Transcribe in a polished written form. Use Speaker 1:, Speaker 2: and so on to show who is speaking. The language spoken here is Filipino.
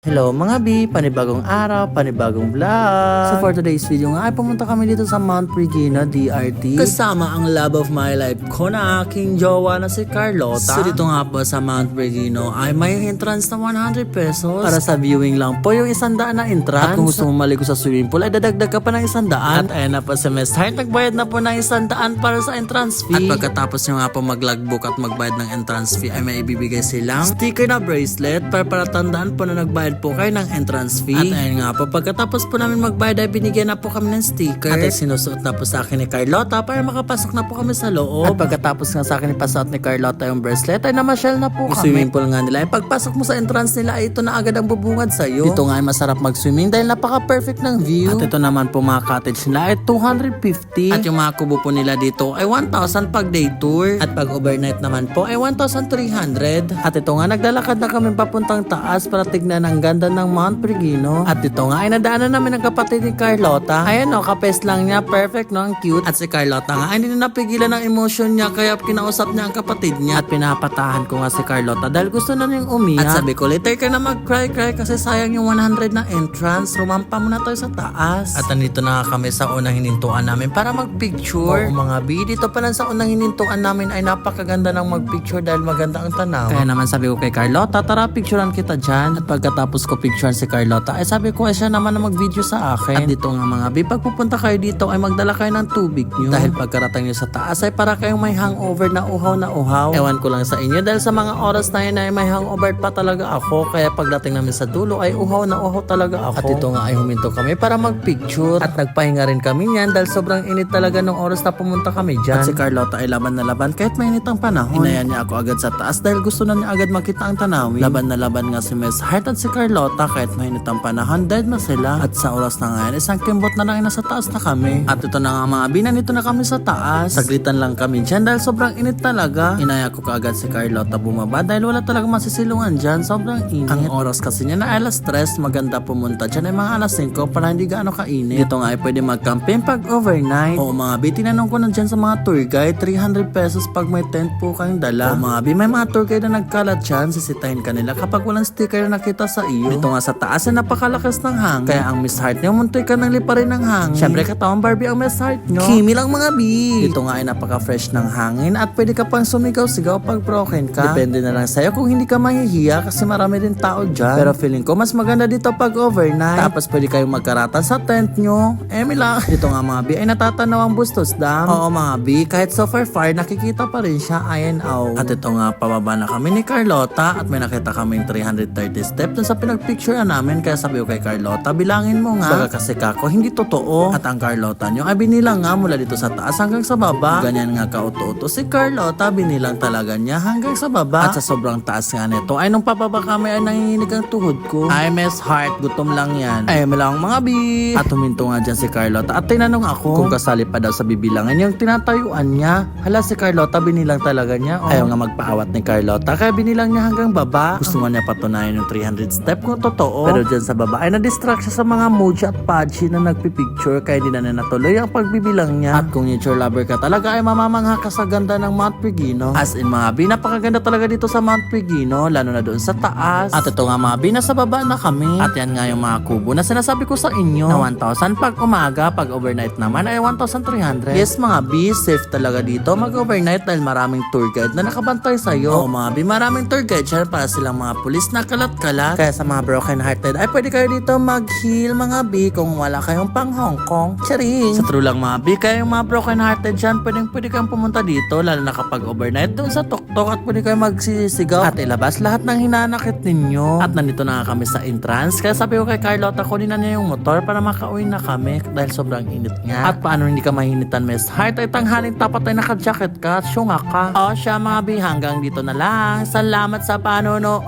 Speaker 1: Hello mga B, panibagong araw, panibagong vlog. So for today's video nga ay pumunta kami dito sa Mount Regina, DRT. Kasama ang love of my life ko na aking jowa na si Carlota. So dito nga po sa Mount Regina ay may entrance na 100 pesos. Para sa viewing lang po yung 100 na entrance. At kung gusto mo maligo sa swimming pool ay dadagdag ka pa ng 100. At ayan na po sa Miss Heart, nagbayad na po ng 100 para sa entrance fee. At pagkatapos nyo nga po mag-logbook at magbayad ng entrance fee ay may ibibigay silang sticker na bracelet para tandaan po na nagbayad po kayo ng entrance fee. At ayun nga po, pagkatapos po namin magbayad ay binigyan na po kami ng sticker. At sinusuot na po sa akin ni Carlota para makapasok na po kami sa loob. At pagkatapos nga sa akin ipasuot ni Carlota yung bracelet ay namasyal na po kami. Swimming pool nga nila ay pagpasok mo sa entrance nila ay ito na agad ang bubungad sa'yo. Dito nga ay masarap mag-swimming dahil napaka-perfect ng view. At ito naman po mga cottage nila ay 250. At yung mga kubo po nila dito ay 1,000 pag day tour. At pag overnight naman po ay 1,300. At ito nga naglalakad na kami papuntang taas para tignan ang ganda ng Mount Regina. At ito nga ay nadaanan namin ng kapatid ni Carlota. Ayan o, kapes lang niya, perfect no, ang cute. At si Carlota nga ay hindi na napigilan ng emotion niya kaya kinausap niya ang kapatid niya. At pinapatahan ko nga si Carlota dahil gusto na niyang umiyak. At sabi ko, later ka na mag-cry kasi sayang yung 100 na entrance. Rumampa muna tayo sa taas. At nandito na kami sa unang hinintuan namin para mag-picture. Oo mga B, dito pa lang sa unang hinintuan namin ay napakaganda ng mag-picture dahil maganda ang tanaw. Kaya naman sabi ko kay Carlota, tara picturean kita dyan. At pagkatapos ko picturean si Carlota ay sabi ko ay siya naman na mag-video sa akin. At dito nga mga B, pag pupunta kayo dito ay magdala kayo ng tubig nyo. Dahil pagkarating nyo sa taas ay para kayong may hangover na uhaw. Ewan ko lang sa inyo dahil sa mga oras na yun ay may hangover pa talaga ako. Kaya pagdating namin sa dulo ay uhaw talaga ako. At ito nga ay huminto kami para mag-picture. At nagpahinga rin kami niyan dahil sobrang init talaga nung oras na pumunta kami dyan. At si Carlota ay laban na laban kahit mainit ang panahon. Inayan niya ako agad sa taas dahil gusto na niya agad makita ang tanawin. Laban na laban nga si Miss Heart at si Carlota kahit mainit ang panahon, dead na sila. At sa oras na ngayon, isang kimbot na lang nasa taas na kami. At ito na nga mga binanito na kami sa taas. Saglitan lang kami dyan dahil sobrang init talaga. Inaya ko kaagad si Carlota bumaba dahil wala talaga masisilungan dyan. Sobrang init. Ang oras kasi niya na alas 3, maganda pumunta dyan ay mga alas 5 para hindi gaano kainit. Dito nga ay pwede mag-camping pag overnight. Oo mga B, tinanong ko na dyan sa mga tour guide, 300 pesos pag may tent po kayong dala. Oo mga B, may mga tour guide na nagkalat dyan, sisitahin kanila kapag walang sticker na nakita sa iyo. Dito nga sa taas ay napakalakas ng hangin. Kaya ang Miss Heart niyo, muntoy ka nang liparin ng hangin. Syempre katawang Barbie ang Miss Heart nyo. Kimi lang mga B. Dito nga ay napaka-fresh ng hangin at pwede ka pang sumigaw-sigaw pag broken ka. Depende na lang sa'yo kung hindi ka mahihiya kasi marami din tao dyan. Pero feeling ko mas maganda dito pag overnight. Tapos pwede kayong magkarata sa tent nyo. Lang. Dito nga mga B ay natatanaw ang Bustos Dam. Oo mga B, kahit so far nakikita pa rin siya. Ayan aw. At ito nga pababa na kami ni Carlota at may nakita kaming 330 steps dun sa pinagpicture namin. Kaya sabi ko kay Carlota, bilangin mo nga. Baka kasi kako, hindi totoo. At ang Carlota nyo ay binilang nga mula dito sa taas hanggang sa baba. Ganyan nga kauto-uto si Carlota, binilang talaga niya hanggang sa baba. At sa sobrang taas nga nito ay nung papaba kami ay nanginginig ang tuhod ko. Ay Miss Heart, gutom lang yan. Ay lang mga B. At huminto nga dyan si Carlota at tinanong ako kung kasali pa daw sa bibilangan yung tinatayuan niya. Hala si Carlota, binilang talaga niya. Ayaw nga magpaawat ni Carlota kaya binilang niya hanggang baba. Gusto nga niya patunayan yung 300 step kung totoo. Pero dyan sa baba ay na-distract siya sa mga Muji at Pachi na nagpipicture kaya di na natuloy ang pagbibilang niya. At kung nature lover ka talaga ay mamamangha ka sa ganda ng Mount Regina. As in mga B, napakaganda talaga dito sa Mount Regina, lalo na doon sa taas. At ito nga mga B, nasa baba na kami. At yan nga yung mga kubo na sinasabi ko sa inyo na 1,000 pag umaga, pag overnight naman ay 1,300. Yes mga B, safe talaga dito mag-overnight dahil maraming tour guide na nakabantay sa'yo. Oo mga B, maraming tour guide siya para silang mga pulis na kalat-kalat. Kaya sa mga broken hearted ay pwede kayo dito mag-heal mga B kung wala kayong pang Hong Kong. Charing! Sa true lang mga B, kaya yung mga broken hearted dyan, pwede kayong pumunta dito lalo na kapag overnight doon sa tuktok at pwede kayong magsisigaw at ilabas lahat ng hinanakit ninyo. At nandito na nga kami sa entrance kaya sabi ko kay Carlota, kunin na niya yung motor para makauwi na kami dahil sobrang init nga. At paano hindi ka mahinitan Miss Heart ay tanghaling tapat ay naka-jacket ka at syunga ka. O siya mga B, hanggang dito na lang. Salamat sa panonood!